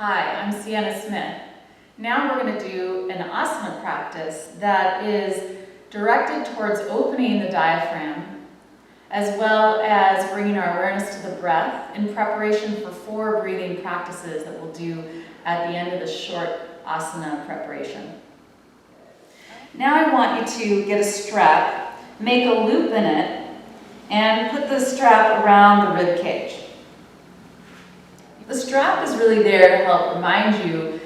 Hi, I'm Sienna Smith. Now we're going to do an asana practice that is directed towards opening the diaphragm, as well as bringing our awareness to the breath in preparation for 4 breathing practices that we'll do at the end of the short asana preparation. Now I want you to get a strap, make a loop in it, and put the strap around the rib cage. The strap is really there to help remind you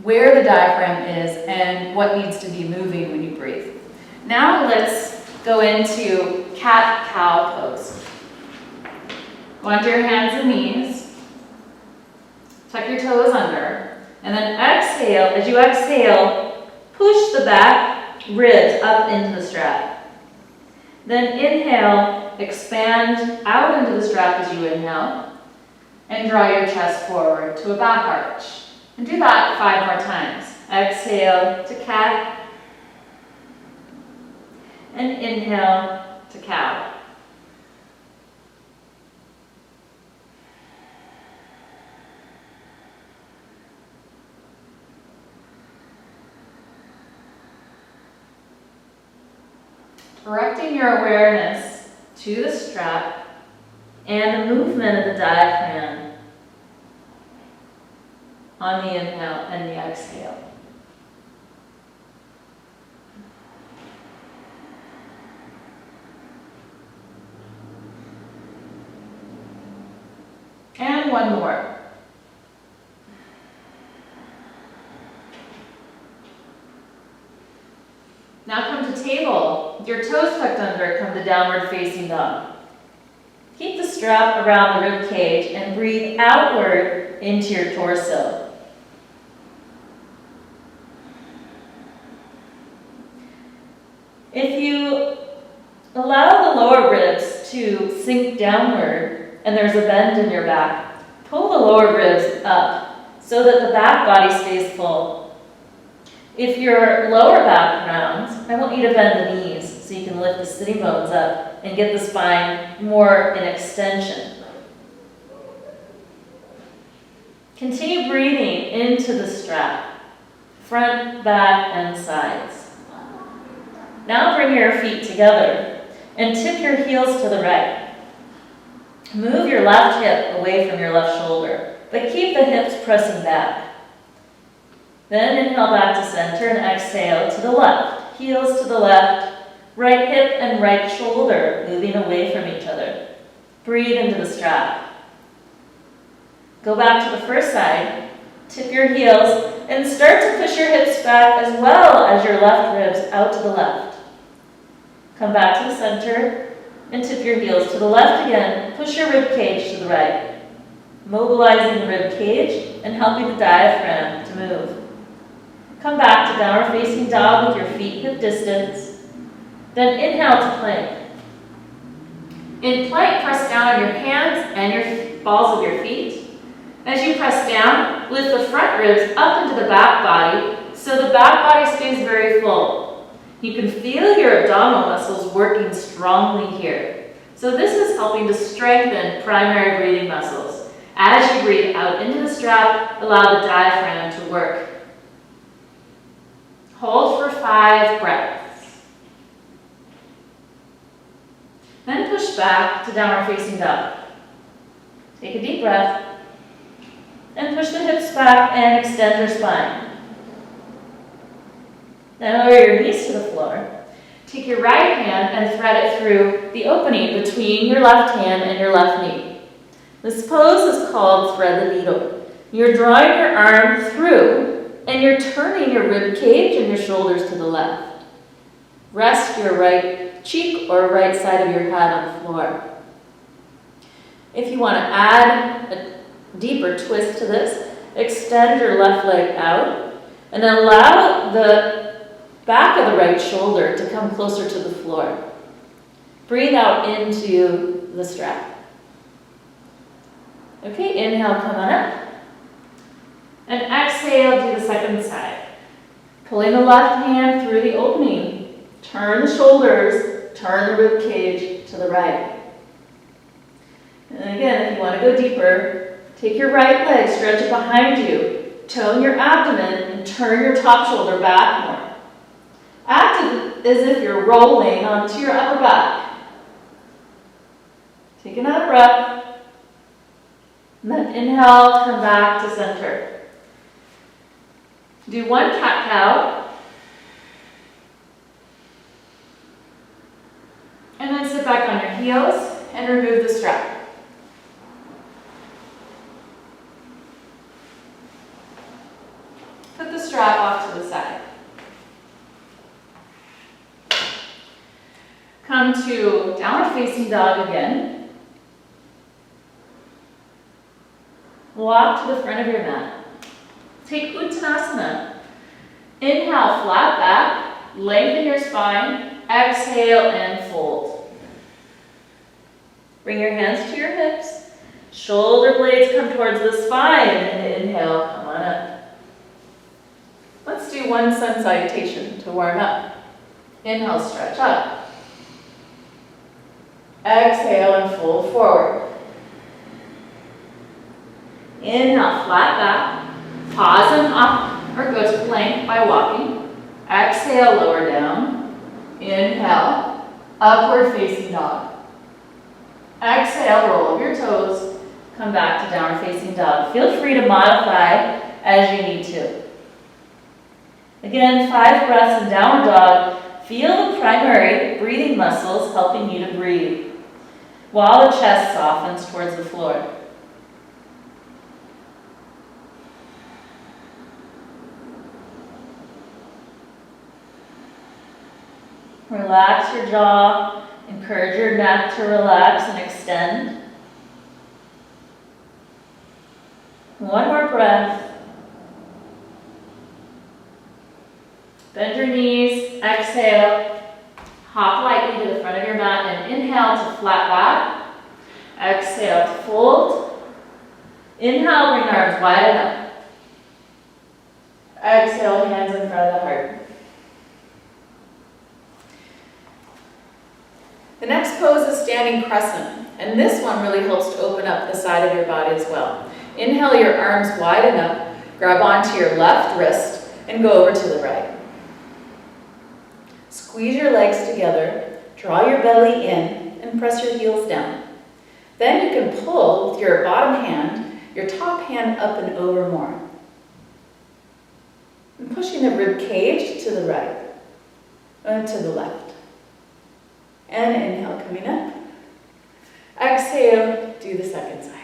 where the diaphragm is and what needs to be moving when you breathe. Now let's go into cat-cow pose. Go onto your hands and knees, tuck your toes under, and then exhale. As you exhale, push the back ribs up into the strap. Then inhale, expand out into the strap as you inhale, and draw your chest forward to a back arch. And do that 5 more times. Exhale to cat, and inhale to cow. Directing your awareness to the strap and the movement of the diaphragm on the inhale and the exhale. And one more. Now come to table. With your toes tucked under, come to downward facing dog. Keep the strap around the rib cage and breathe outward into your torso. If you allow the lower ribs to sink downward and there's a bend in your back, pull the lower ribs up so that the back body stays full. If your lower back rounds, I want you to bend the knees so you can lift the sitting bones up and get the spine more in extension. Continue breathing into the strap, front, back, and sides. Now bring your feet together and tip your heels to the right. Move your left hip away from your left shoulder, but keep the hips pressing back. Then inhale back to center and exhale to the left. Heels to the left, right hip and right shoulder moving away from each other. Breathe into the strap. Go back to the first side, tip your heels, and start to push your hips back as well as your left ribs out to the left. Come back to the center and tip your heels to the left again. Push your rib cage to the right, mobilizing the rib cage and helping the diaphragm to move. Come back to downward facing dog with your feet hip distance. Then inhale to plank. In plank, press down on your hands and your balls of your feet. As you press down, lift the front ribs up into the back body so the back body stays very full. You can feel your abdominal muscles working strongly here. So this is helping to strengthen primary breathing muscles. As you breathe out into the strap, allow the diaphragm to work. Hold for 5 breaths. Then push back to downward facing dog. Take a deep breath. And push the hips back and extend your spine. Then lower your knees to the floor. Take your right hand and thread it through the opening between your left hand and your left knee. This pose is called thread the needle. You're drawing your arm through and you're turning your rib cage and your shoulders to the left. Rest your right cheek or right side of your head on the floor. If you want to add a deeper twist to this, extend your left leg out and allow the back of the right shoulder to come closer to the floor. Breathe out into the strap. Okay, inhale, come on up. And exhale, do the second side. Pulling the left hand through the opening. Turn the shoulders, turn the rib cage to the right. And again, if you want to go deeper, Take your right leg, stretch it behind you. Tone your abdomen and turn your top shoulder back more. Act as if you're rolling onto your upper back. Take another breath. And then inhale, come back to center. Do one cat-cow. And then sit back on your heels and remove the strap. Put the strap off to the side. Come to downward facing dog again. Walk to the front of your mat. Take Uttanasana. Inhale, flat back, lengthen your spine. Exhale and fold. Bring your hands to your hips. Shoulder blades come towards the spine. And inhale, come on up. Let's do one sun salutation to warm up. Inhale, stretch up. Exhale and fold forward. Inhale, flat back. Pause and up or go to plank by walking. Exhale, lower down. Inhale, upward facing dog. Exhale, roll up your toes. Come back to downward facing dog. Feel free to modify as you need to. Again, 5 breaths in downward dog. Feel the primary breathing muscles helping you to breathe while the chest softens towards the floor. Relax your jaw, encourage your neck to relax and extend. One more breath. Bend your knees, exhale. Hop lightly to the front of your mat and inhale to flat back. Exhale to fold. Inhale, bring arms wide up. Exhale, hands in front of the heart. The next pose is standing crescent, and this one really helps to open up the side of your body as well. Inhale, your arms widen up, grab onto your left wrist, and go over to the right. Squeeze your legs together, draw your belly in, and press your heels down. Then you can pull with your bottom hand, your top hand up and over more. And pushing the rib cage to the right, and to the left. And inhale, coming up. Exhale, do the second side.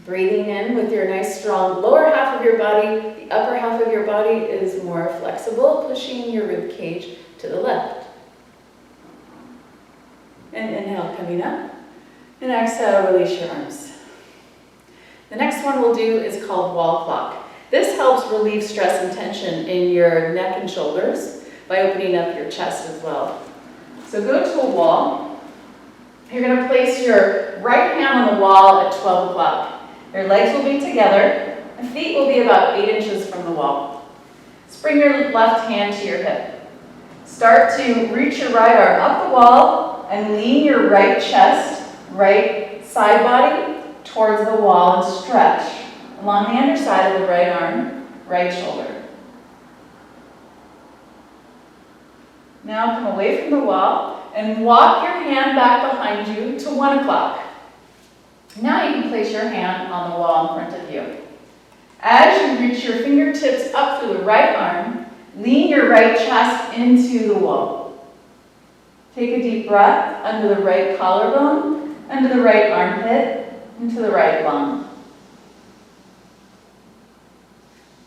Breathing in with your nice strong lower half of your body. The upper half of your body is more flexible, pushing your rib cage to the left. And inhale, coming up. And exhale, release your arms. The next one we'll do is called wall clock. This helps relieve stress and tension in your neck and shoulders by opening up your chest as well. So go to a wall. You're going to place your right hand on the wall at 12 o'clock. Your legs will be together, and feet will be about 8 inches from the wall. Let's bring your left hand to your hip. Start to reach your right arm up the wall and lean your right chest, right side body towards the wall and stretch along the underside of the right arm, right shoulder. Now come away from the wall and walk your hand back behind you to 1 o'clock. Now you can place your hand on the wall in front of you. As you reach your fingertips up through the right arm, lean your right chest into the wall. Take a deep breath under the right collarbone, under the right armpit, into the right lung.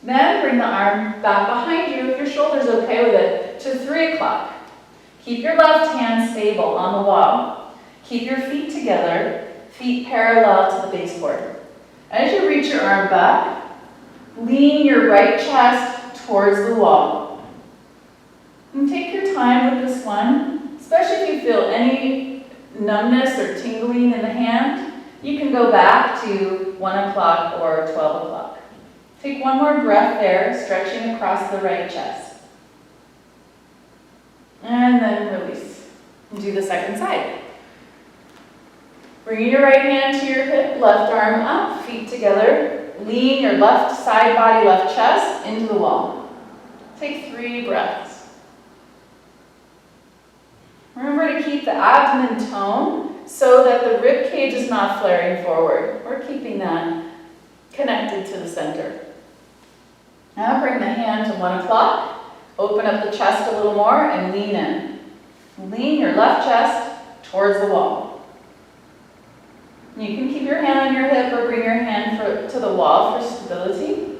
Then bring the arm back behind you, if your shoulder's okay with it, to 3 o'clock. Keep your left hand stable on the wall. Keep your feet together, feet parallel to the baseboard. As you reach your arm back, lean your right chest towards the wall. And take your time with this one, especially if you feel any numbness or tingling in the hand. You can go back to 1 o'clock or 12 o'clock. Take one more breath there, stretching across the right chest. And then release. And do the second side. Bringing your right hand to your hip, left arm up, feet together. Lean your left side body, left chest into the wall. Take 3 breaths. Remember to keep the abdomen toned so that the rib cage is not flaring forward. We're keeping that connected to the center. Now bring the hand to 1 o'clock. Open up the chest a little more and lean in. Lean your left chest towards the wall. You can keep your hand on your hip or bring your hand to the wall for stability.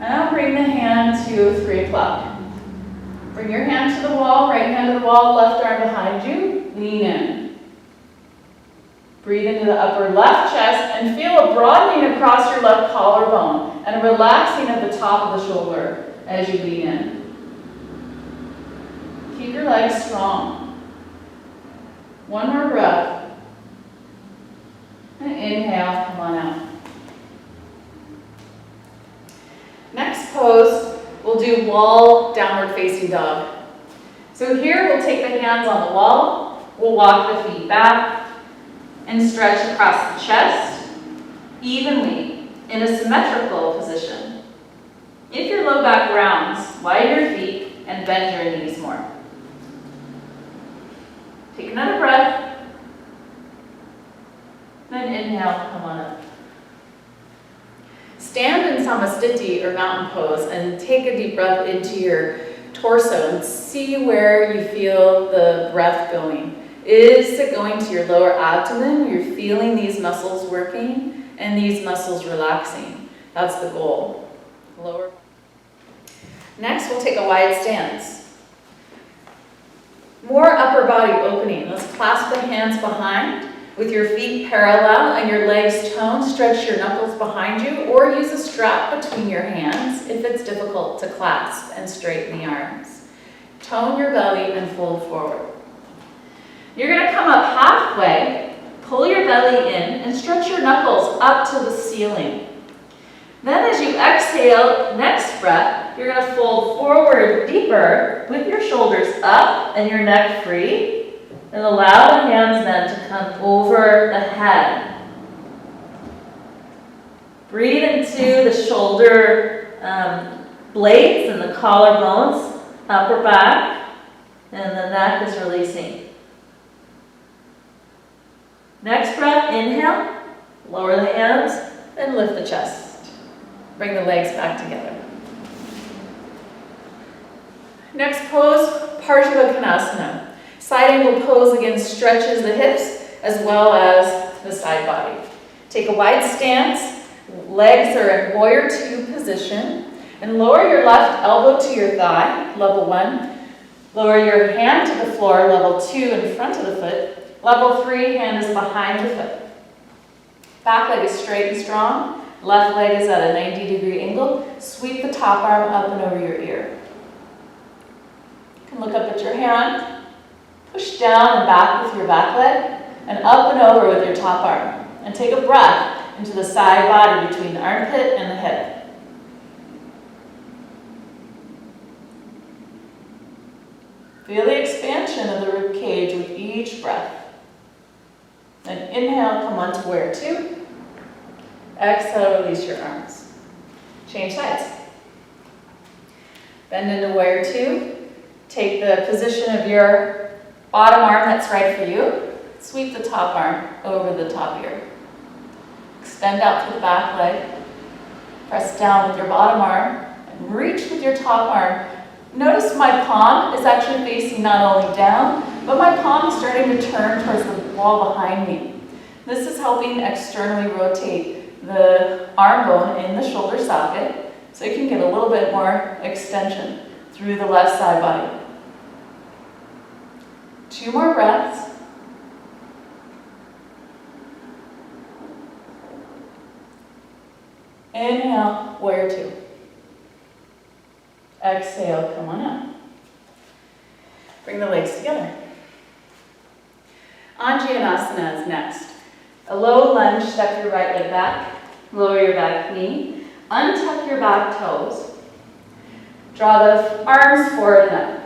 Now bring the hand to 3 o'clock. Bring your hand to the wall, right hand to the wall, left arm behind you. Lean in. Breathe into the upper left chest and feel a broadening across your left collarbone and a relaxing at the top of the shoulder as you lean in. Keep your legs strong. 1 more breath. And inhale, come on out. Next pose, we'll do wall downward facing dog. So here we'll take the hands on the wall, we'll walk the feet back, and stretch across the chest evenly in a symmetrical position. If your low back rounds, widen your feet and bend your knees more. Take another breath. Then inhale, come on up. Stand in Samastiti or mountain pose and take a deep breath into your torso and see where you feel the breath going. Is it going to your lower abdomen? You're feeling these muscles working and these muscles relaxing. That's the goal. Lower. Next, we'll take a wide stance. More upper body opening. Let's clasp the hands behind with your feet parallel and your legs toned. Stretch your knuckles behind you or use a strap between your hands if it's difficult to clasp and straighten the arms. Tone your belly and fold forward. You're going to come up halfway, pull your belly in, and stretch your knuckles up to the ceiling. Then as you exhale, next breath, you're going to fold forward deeper with your shoulders up and your neck free, and allow the hands then to come over the head. Breathe into the shoulder blades and the collarbones, upper back, and the neck is releasing. Next breath, inhale, lower the hands, and lift the chest. Bring the legs back together. Next pose, Parsva Side angle pose again stretches the hips as well as the side body. Take a wide stance, legs are in warrior 2 position, and lower your left elbow to your thigh, level 1. Lower your hand to the floor, level 2 in front of the foot. Level 3, hand is behind the foot. Back leg is straight and strong. Left leg is at a 90-degree angle. Sweep the top arm up and over your ear. You can look up at your hand. Push down and back with your back leg. And up and over with your top arm. And take a breath into the side body between the armpit and the hip. Feel the expansion of the rib cage with each breath. Then inhale, come onto warrior 2. Exhale, release your arms. Change sides. Bend into warrior 2. Take the position of your bottom arm that's right for you. Sweep the top arm over the top ear. Extend out to the back leg. Press down with your bottom arm and reach with your top arm. Notice my palm is actually facing not only down, but my palm is starting to turn towards the wall behind me. This is helping externally rotate the arm bone in the shoulder socket so you can get a little bit more extension through the left side body. 2 more breaths. Inhale, warrior 2. Exhale, come on up. Bring the legs together. Anjaneyasana is next. A low lunge, step your right leg back, lower your back knee, untuck your back toes, draw the arms forward and up.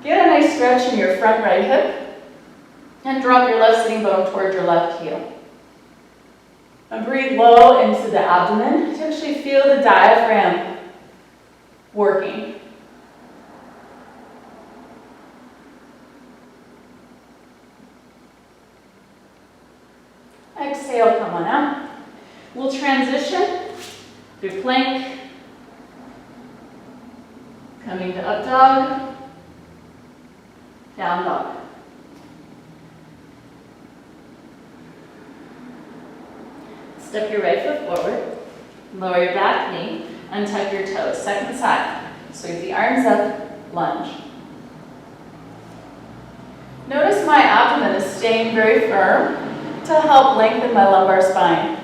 Get a nice stretch in your front right hip, And drop your left sitting bone towards your left heel. And breathe low into the abdomen to actually feel the diaphragm working. Exhale, come on out. We'll transition through plank, coming to up dog, down dog. Step your right foot forward, lower your back knee, untuck your toes. Second side. Sweep the arms up, lunge. Notice my abdomen is staying very firm to help lengthen my lumbar spine.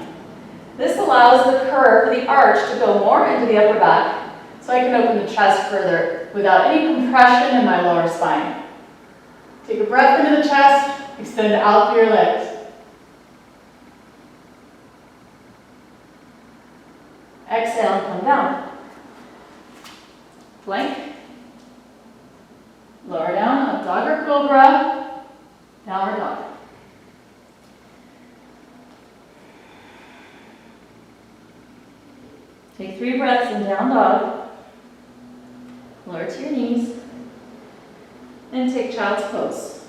This allows the curve, the arch, to go more into the upper back so I can open the chest further without any compression in my lower spine. Take a breath into the chest, extend out through your legs. Exhale and come down. Plank. Lower down, up dog or cobra, downward dog. Take 3 breaths in down dog. Lower to your knees. And take child's pose.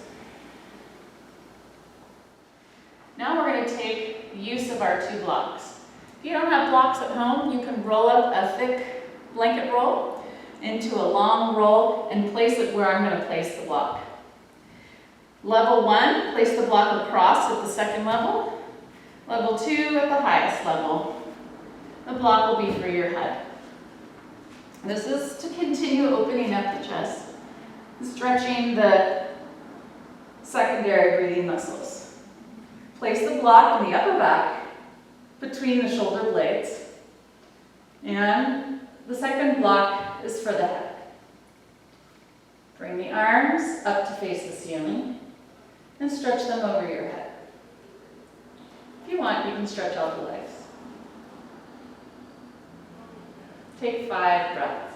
Now we're going to take use of our 2 blocks. If you don't have blocks at home, you can roll up a thick blanket roll into a long roll and place it where I'm going to place the block. Level 1, place the block across at the second level. Level 2 at the highest level. The block will be for your head. This is to continue opening up the chest, stretching the secondary breathing muscles. Place the block in the upper back between the shoulder blades. And the second block is for the head. Bring the arms up to face the ceiling and stretch them over your head. If you want, you can stretch out the legs. Take 5 breaths.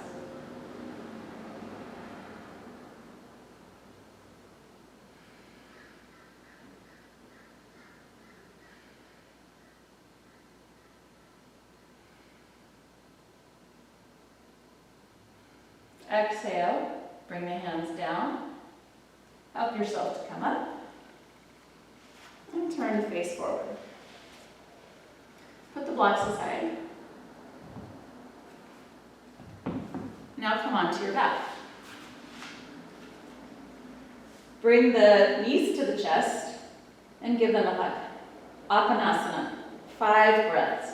Exhale, bring the hands down. Help yourself to come up. And turn to face forward. Put the blocks aside. Now come onto your back. Bring the knees to the chest and give them a hug. Apanasana, 5 breaths.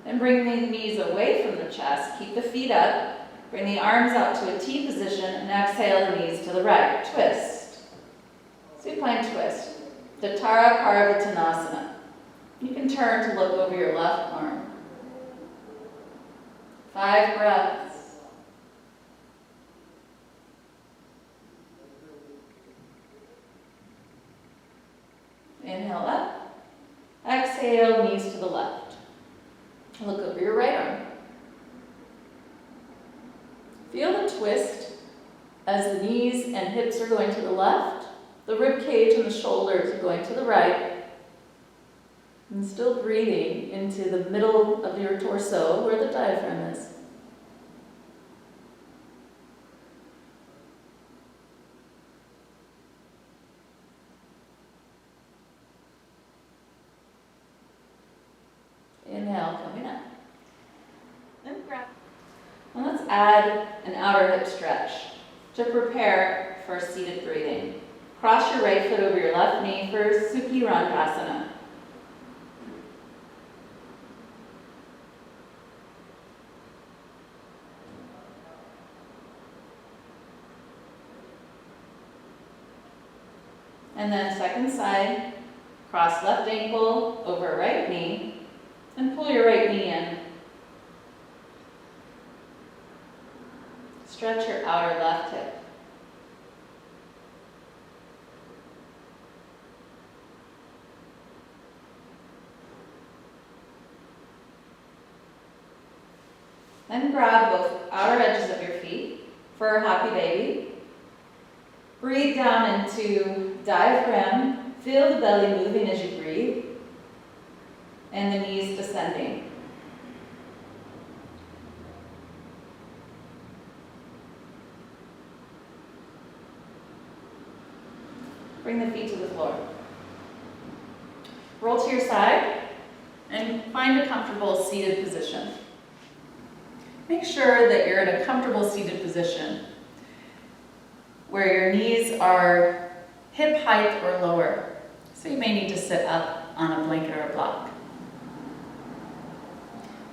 And bring the knees away from the chest. Keep the feet up. Bring the arms out to a T position and exhale the knees to the right. Twist. Supine twist. Datara Parvattanasana. You can turn to look over your left arm. 5 breaths. Inhale up. Exhale, knees to the left. Look over your right arm. Feel the twist as the knees and hips are going to the left, the rib cage and the shoulders are going to the right, and still breathing into the middle of your torso where the diaphragm is. Inhale, coming up. And grab. And let's add an outer hip stretch to prepare for seated breathing. Cross your right foot over your left knee for Sukhi Randasana. And then second side, cross left ankle over right knee and pull your right knee in. Stretch your outer left hip. Then grab both outer edges of your feet for a happy baby. Breathe down into diaphragm. Feel the belly moving as you breathe. And the knees descending. Bring the feet to the floor. Roll to your side and find a comfortable seated position. Make sure that you're in a comfortable seated position where your knees are hip height or lower. So you may need to sit up on a blanket or a block.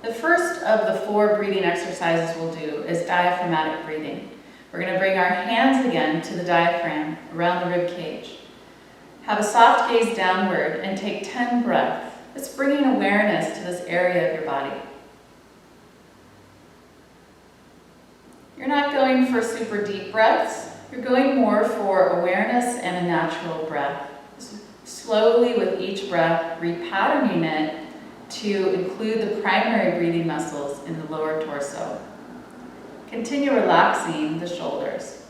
The first of the 4 breathing exercises we'll do is diaphragmatic breathing. We're going to bring our hands again to the diaphragm around the rib cage. Have a soft gaze downward and take 10 breaths. It's bringing awareness to this area of your body. You're not going for super deep breaths. You're going more for awareness and a natural breath. Slowly with each breath, repatterning it to include the primary breathing muscles in the lower torso. Continue relaxing the shoulders.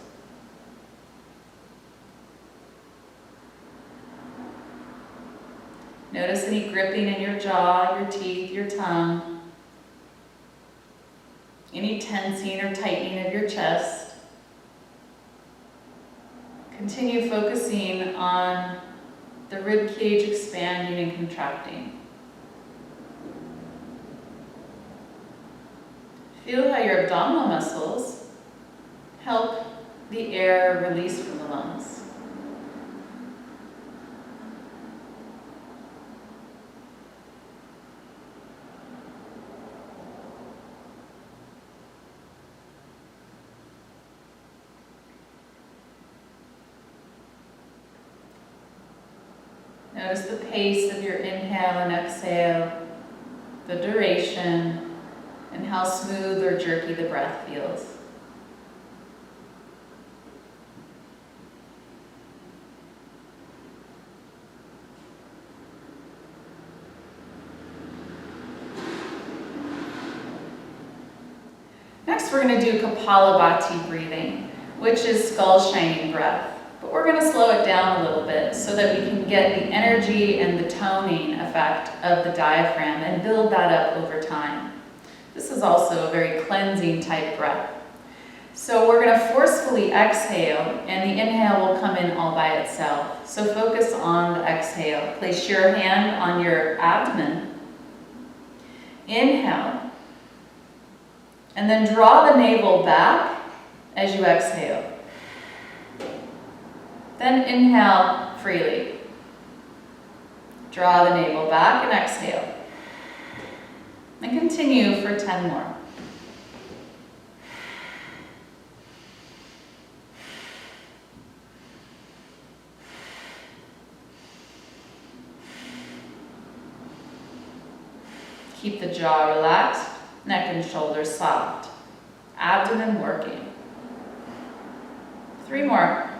Notice any gripping in your jaw, your teeth, your tongue. Any tensing or tightening of your chest. Continue focusing on the rib cage expanding and contracting. Feel how your abdominal muscles help the air release from the lungs. Notice the pace of your inhale and exhale, the duration, and how smooth or jerky the breath feels. Next, we're going to do Kapalabhati breathing, which is skull shining breath. But we're going to slow it down a little bit so that we can get the energy and the toning effect of the diaphragm and build that up over time. This is also a very cleansing type breath. So we're going to forcefully exhale, and the inhale will come in all by itself. So focus on the exhale. Place your hand on your abdomen. Inhale. And then draw the navel back as you exhale. Then inhale freely. Draw the navel back and exhale. And continue for 10 more. Keep the jaw relaxed, neck and shoulders soft, abdomen working. 3 more.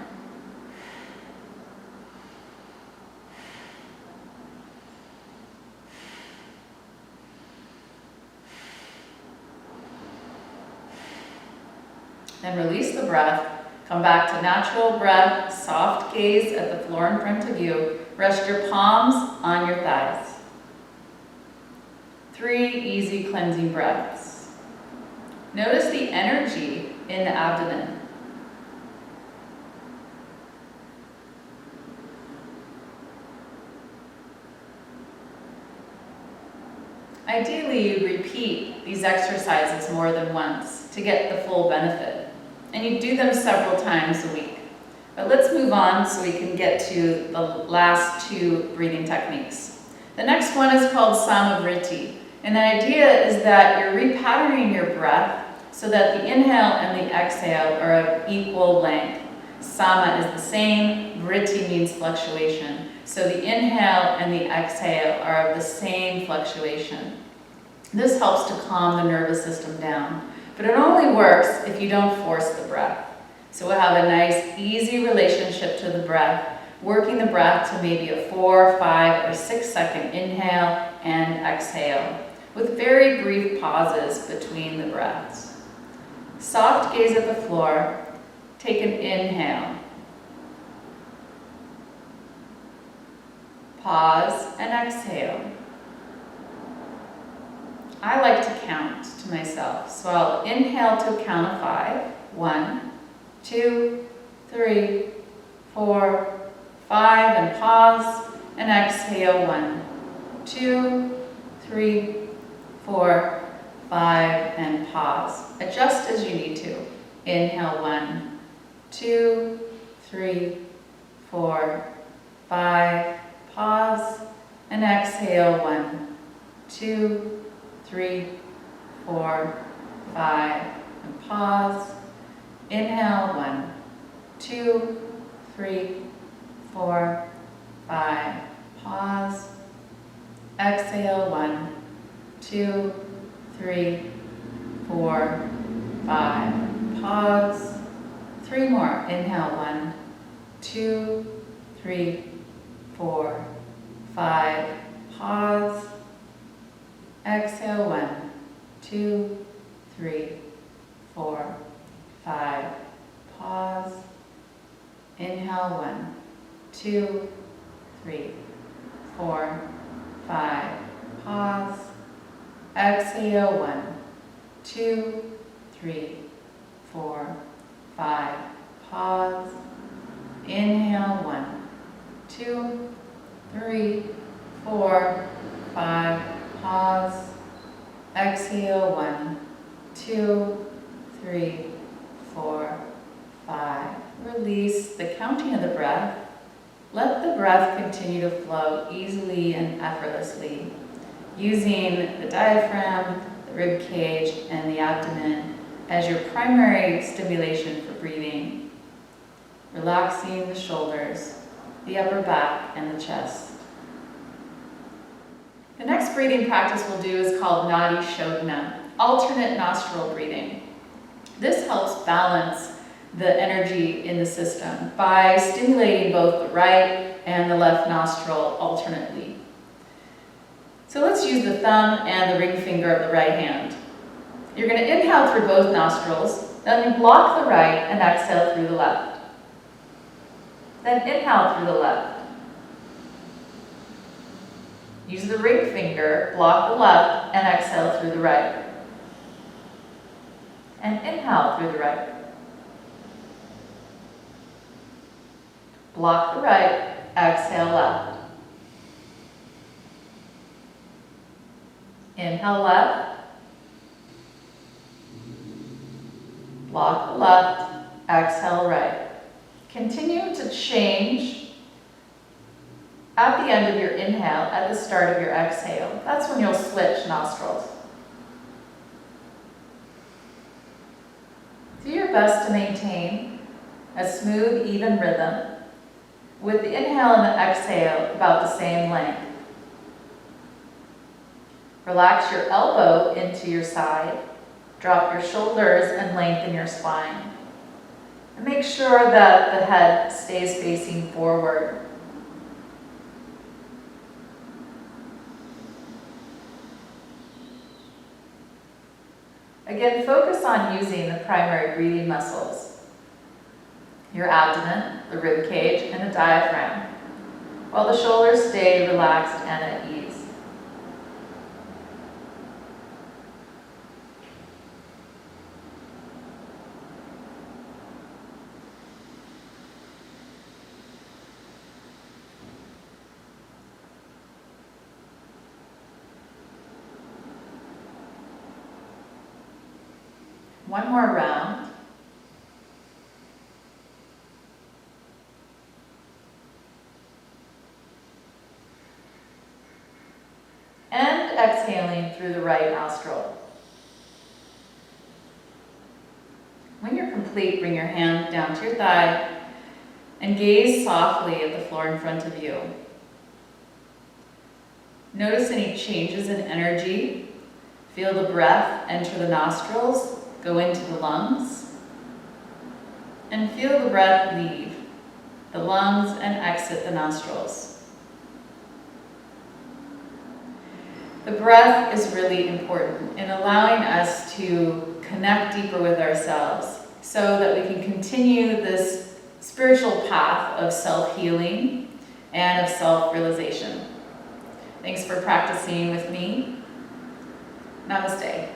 Then release the breath. Come back to natural breath, soft gaze at the floor in front of you. Rest your palms on your thighs. 3 easy cleansing breaths. Notice the energy in the abdomen. Ideally, you repeat these exercises more than once to get the full benefit. And you do them several times a week. But let's move on so we can get to the last 2 breathing techniques. The next one is called Samavriti. And the idea is that you're repatterning your breath so that the inhale and the exhale are of equal length. Sama is the same, Vriti means fluctuation. So the inhale and the exhale are of the same fluctuation. This helps to calm the nervous system down. But it only works if you don't force the breath. So we'll have a nice, easy relationship to the breath, working the breath to maybe a 4, 5, or 6 second inhale and exhale. with very brief pauses between the breaths. Soft gaze at the floor. Take an inhale. Pause and exhale. I like to count to myself, so I'll inhale to a count of 5. 1, 2, 3, 4, 5, and pause, and exhale. 1, 2, 3, 4, 5, and pause. Adjust as you need to. Inhale. 1, 2, 3, 4, 5, pause, and exhale. 1, 2, 3, 4, 5, and pause. Inhale. 1, 2, 3, 4, 5, pause. Exhale. 1, 2, 3, 4, 5, pause. 3 more. Inhale. 1, 2, 3, 4, 5, pause. Exhale. 1, 2, 3, 4, 5, pause. Inhale. 1, 2, 3, 4, 5, pause. Exhale. 1, 2, 3, 4, 5, pause. Inhale. 1, 2, 3, 4, 5, pause. Exhale. 1, 2, 3, 4, 5. Release the counting of the breath. Let the breath continue to flow easily and effortlessly, using the diaphragm, the rib cage, and the abdomen as your primary stimulation for breathing, relaxing the shoulders, the upper back, and the chest. The next breathing practice we'll do is called Nadi Shodhana Alternate nostril breathing. This helps balance the energy in the system by stimulating both the right and the left nostril alternately. So let's use the thumb and the ring finger of the right hand. You're going to inhale through both nostrils, then block the right and exhale through the left. Then inhale through the left. Use the ring finger, block the left, and exhale through the right. And inhale through the right. Block the right, exhale left. Inhale left. Block the left, exhale right. Continue to change at the end of your inhale, at the start of your exhale. That's when you'll switch nostrils. Do your best to maintain a smooth, even rhythm with the inhale and the exhale about the same length. Relax your elbow into your side. Drop your shoulders and lengthen your spine. And make sure that the head stays facing forward. Again, focus on using the primary breathing muscles, your abdomen, the rib cage, and the diaphragm, while the shoulders stay relaxed and at ease. One more round. And exhaling through the right nostril. When you're complete, bring your hand down to your thigh and gaze softly at the floor in front of you. Notice any changes in energy. Feel the breath enter the nostrils, go into the lungs, and feel the breath leave the lungs and exit the nostrils. The breath is really important in allowing us to connect deeper with ourselves so that we can continue this spiritual path of self-healing and of self-realization. Thanks for practicing with me. Namaste.